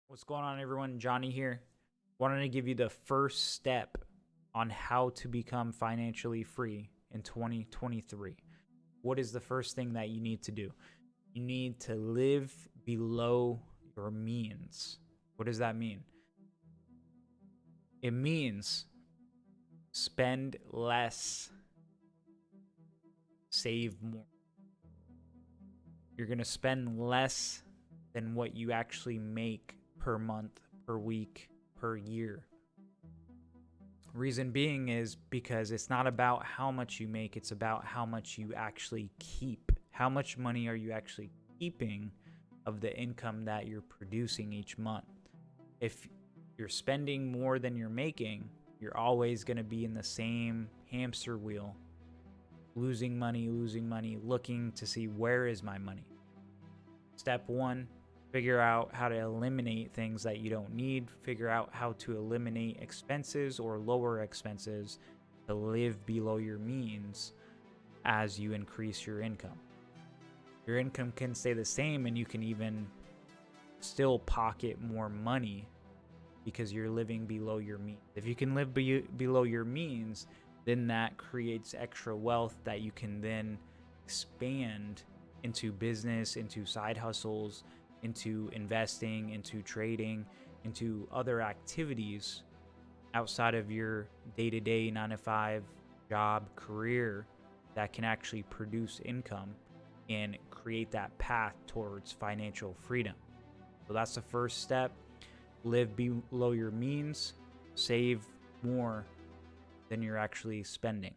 What's going on, everyone? Jonny here. Wanted to give you the first step on how to become financially free in 2023. What is the first thing that you need to do? You need to live below your means. What does that mean? It means spend less, save more. You're going to spend less than what you actually make per month, per week, per year. Reason being is because it's not about how much you make, it's about how much you actually keep. How much money are you actually keeping of the income that you're producing each month? If you're spending more than you're making, you're always going to be in the same hamster wheel, losing money, looking to see where is my money. Step one, figure out how to eliminate things that you don't need. Figure out how to eliminate expenses or lower expenses to live below your means as you increase your income. Your income can stay the same and you can even still pocket more money because you're living below your means. If you can live below your means, then that creates extra wealth that you can then expand into business, into side hustles, into investing, into trading, into other activities outside of your day-to-day 9 to 5 job career that can actually produce income and create that path towards financial freedom. So that's the first step. Live below your means, save more than you're actually spending.